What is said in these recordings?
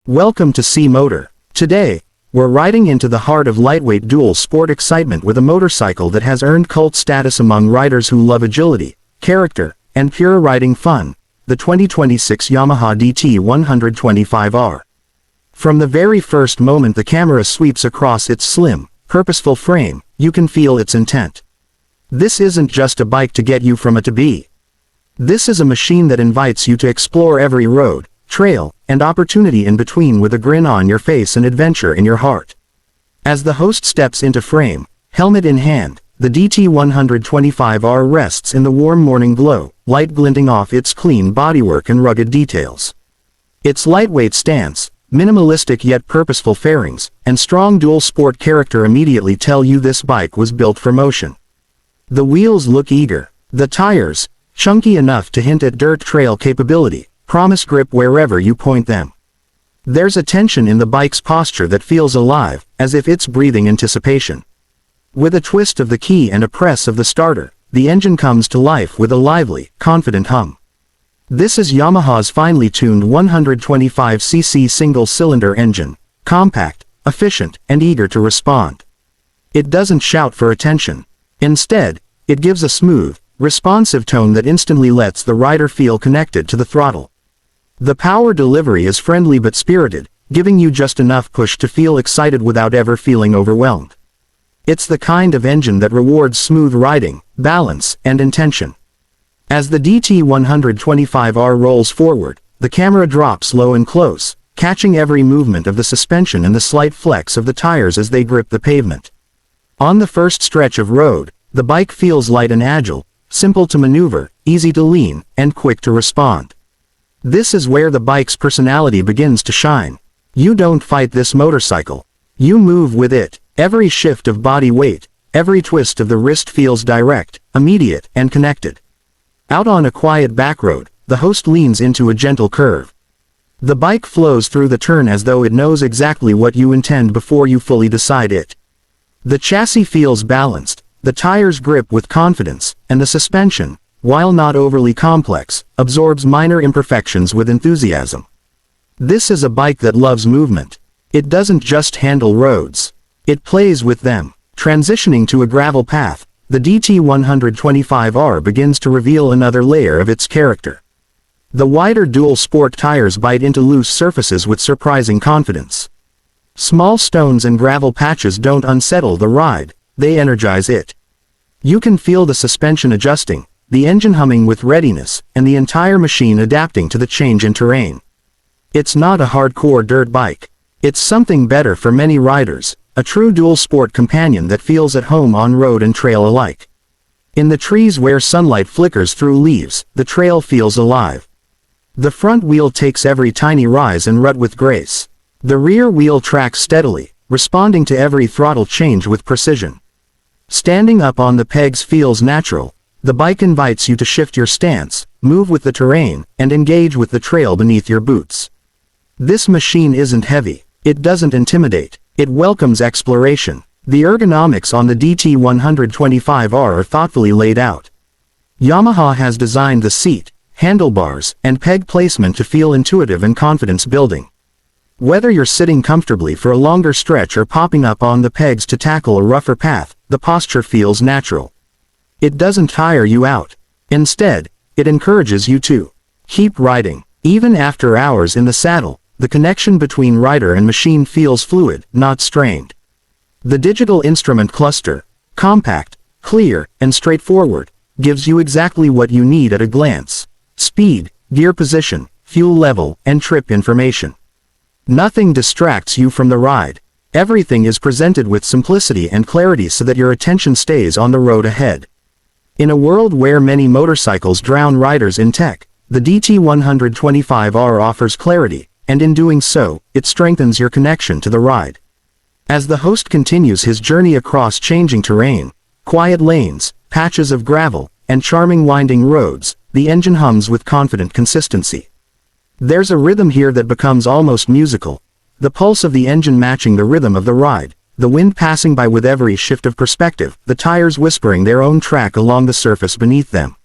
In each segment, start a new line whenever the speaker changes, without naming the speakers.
Welcome to C Motor. Today, we're riding into the heart of lightweight dual sport excitement with a motorcycle that has earned cult status among riders who love agility, character, and pure riding fun, the 2026 Yamaha DT 125R. From the very first moment the camera sweeps across its slim, purposeful frame, you can feel its intent. This isn't just a bike to get you from A to B. This is a machine that invites you to explore every road, trail, and opportunity in between with a grin on your face and adventure in your heart. As the host steps into frame, helmet in hand, the DT 125R rests in the warm morning glow, light glinting off its clean bodywork and rugged details. Its lightweight stance, minimalistic yet purposeful fairings, and strong dual sport character immediately tell you this bike was built for motion. The wheels look eager. The tires, chunky enough to hint at dirt trail capability, promise grip wherever you point them. There's a tension in the bike's posture that feels alive, as if it's breathing anticipation. With a twist of the key and a press of the starter, the engine comes to life with a lively, confident hum. This is Yamaha's finely tuned 125cc single-cylinder engine, compact, efficient, and eager to respond. It doesn't shout for attention. Instead, it gives a smooth, responsive tone that instantly lets the rider feel connected to the throttle. The power delivery is friendly but spirited, giving you just enough push to feel excited without ever feeling overwhelmed. It's the kind of engine that rewards smooth riding, balance, and intention. As the DT 125R rolls forward, the camera drops low and close, catching every movement of the suspension and the slight flex of the tires as they grip the pavement. On the first stretch of road, the bike feels light and agile, simple to maneuver, easy to lean, and quick to respond. This is where the bike's personality begins to shine. You don't fight this motorcycle. You move with it. Every shift of body weight, every twist of the wrist feels direct, immediate, and connected. Out on a quiet back road, the host leans into a gentle curve. The bike flows through the turn as though it knows exactly what you intend before you fully decide it. The chassis feels balanced, the tires grip with confidence, and the suspension, while not overly complex, absorbs minor imperfections with enthusiasm. This is a bike that loves movement. It doesn't just handle roads. It plays with them. Transitioning to a gravel path, the DT 125R begins to reveal another layer of its character. The wider dual sport tires bite into loose surfaces with surprising confidence. Small stones and gravel patches don't unsettle the ride, they energize it. You can feel the suspension adjusting, the engine humming with readiness, and the entire machine adapting to the change in terrain. It's not a hardcore dirt bike. It's something better for many riders, a true dual sport companion that feels at home on road and trail alike. In the trees where sunlight flickers through leaves, the trail feels alive. The front wheel takes every tiny rise and rut with grace. The rear wheel tracks steadily, responding to every throttle change with precision. Standing up on the pegs feels natural. The bike invites you to shift your stance, move with the terrain, and engage with the trail beneath your boots. This machine isn't heavy. It doesn't intimidate. It welcomes exploration. The ergonomics on the DT 125R are thoughtfully laid out. Yamaha has designed the seat, handlebars, and peg placement to feel intuitive and confidence-building. Whether you're sitting comfortably for a longer stretch or popping up on the pegs to tackle a rougher path, the posture feels natural. It doesn't tire you out. Instead, it encourages you to keep riding. Even after hours in the saddle, the connection between rider and machine feels fluid, not strained. The digital instrument cluster, compact, clear, and straightforward, gives you exactly what you need at a glance: speed, gear position, fuel level, and trip information. Nothing distracts you from the ride. Everything is presented with simplicity and clarity so that your attention stays on the road ahead. In a world where many motorcycles drown riders in tech, the DT 125R offers clarity, and in doing so, it strengthens your connection to the ride. As the host continues his journey across changing terrain, quiet lanes, patches of gravel, and charming winding roads, the engine hums with confident consistency. There's a rhythm here that becomes almost musical, the pulse of the engine matching the rhythm of the ride, the wind passing by with every shift of perspective, the tires whispering their own track along the surface beneath them.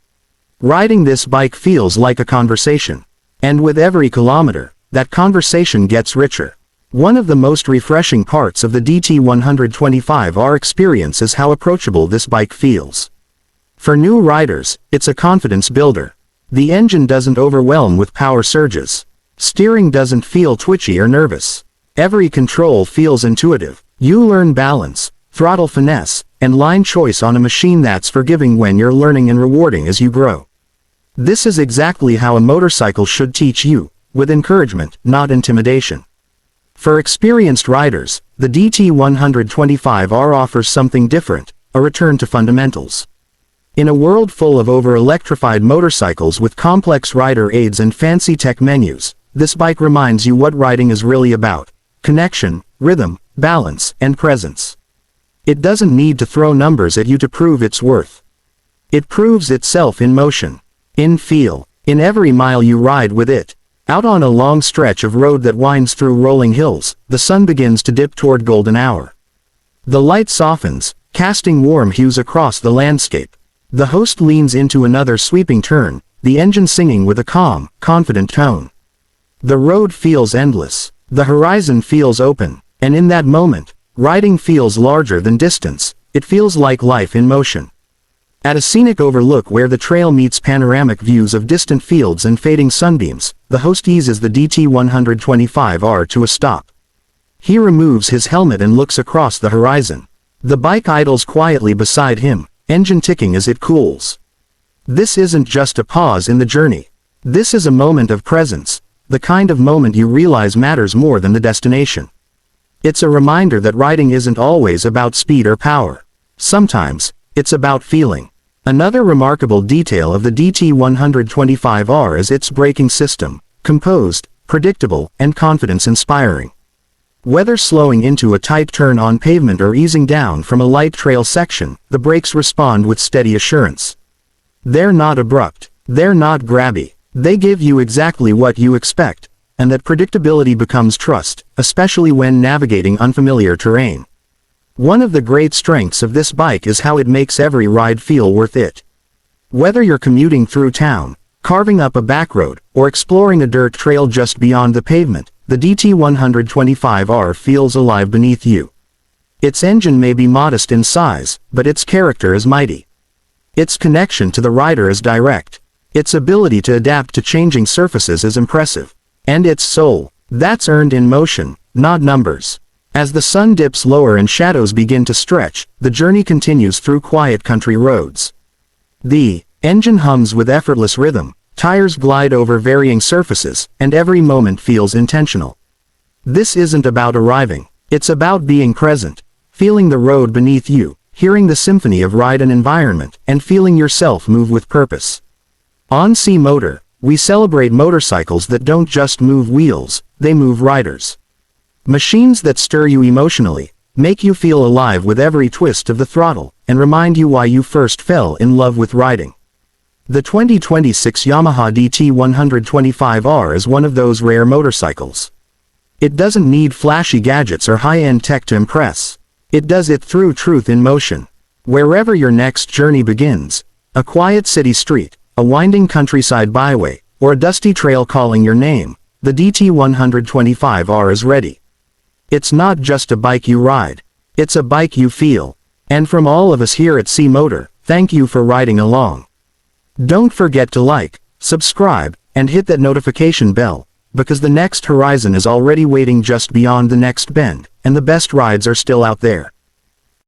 Riding this bike feels like a conversation. And with every kilometer, that conversation gets richer. One of the most refreshing parts of the DT125R experience is how approachable this bike feels. For new riders, it's a confidence builder. The engine doesn't overwhelm with power surges. Steering doesn't feel twitchy or nervous. Every control feels intuitive. You learn balance, throttle finesse, and line choice on a machine that's forgiving when you're learning and rewarding as you grow. This is exactly how a motorcycle should teach you, with encouragement, not intimidation. For experienced riders, the DT125R offers something different, a return to fundamentals. In a world full of over-electrified motorcycles with complex rider aids and fancy tech menus, this bike reminds you what riding is really about: connection, rhythm, balance, and presence. It doesn't need to throw numbers at you to prove its worth. It proves itself in motion, in feel, in every mile you ride with it. Out on a long stretch of road that winds through rolling hills, the sun begins to dip toward golden hour. The light softens, casting warm hues across the landscape. The host leans into another sweeping turn, the engine singing with a calm, confident tone. The road feels endless. The horizon feels open, and in that moment, riding feels larger than distance. It feels like life in motion. At a scenic overlook where the trail meets panoramic views of distant fields and fading sunbeams, the host eases the DT125R to a stop. He removes his helmet and looks across the horizon. The bike idles quietly beside him, engine ticking as it cools. This isn't just a pause in the journey. This is a moment of presence, the kind of moment you realize matters more than the destination. It's a reminder that riding isn't always about speed or power. Sometimes, it's about feeling. Another remarkable detail of the DT125R is its braking system, composed, predictable, and confidence-inspiring. Whether slowing into a tight turn on pavement or easing down from a light trail section, the brakes respond with steady assurance. They're not abrupt. They're not grabby. They give you exactly what you expect, and that predictability becomes trust, especially when navigating unfamiliar terrain. One of the great strengths of this bike is how it makes every ride feel worth it. Whether you're commuting through town, carving up a back road, or exploring a dirt trail just beyond the pavement, the DT125R feels alive beneath you. Its engine may be modest in size, but its character is mighty. Its connection to the rider is direct. Its ability to adapt to changing surfaces is impressive. And its soul, that's earned in motion, not numbers. As the sun dips lower and shadows begin to stretch, the journey continues through quiet country roads. The engine hums with effortless rhythm, tires glide over varying surfaces, and every moment feels intentional. This isn't about arriving. It's about being present, feeling the road beneath you, hearing the symphony of ride and environment, and feeling yourself move with purpose. On C Motor, we celebrate motorcycles that don't just move wheels, they move riders. Machines that stir you emotionally, make you feel alive with every twist of the throttle, and remind you why you first fell in love with riding. The 2026 Yamaha DT 125R is one of those rare motorcycles. It doesn't need flashy gadgets or high-end tech to impress. It does it through truth in motion. Wherever your next journey begins, a quiet city street, a winding countryside byway, or a dusty trail calling your name, the DT 125R is ready. It's not just a bike you ride. It's a bike you feel. And from all of us here at C Motor, thank you for riding along. Don't forget to like, subscribe, and hit that notification bell, because the next horizon is already waiting just beyond the next bend, and the best rides are still out there.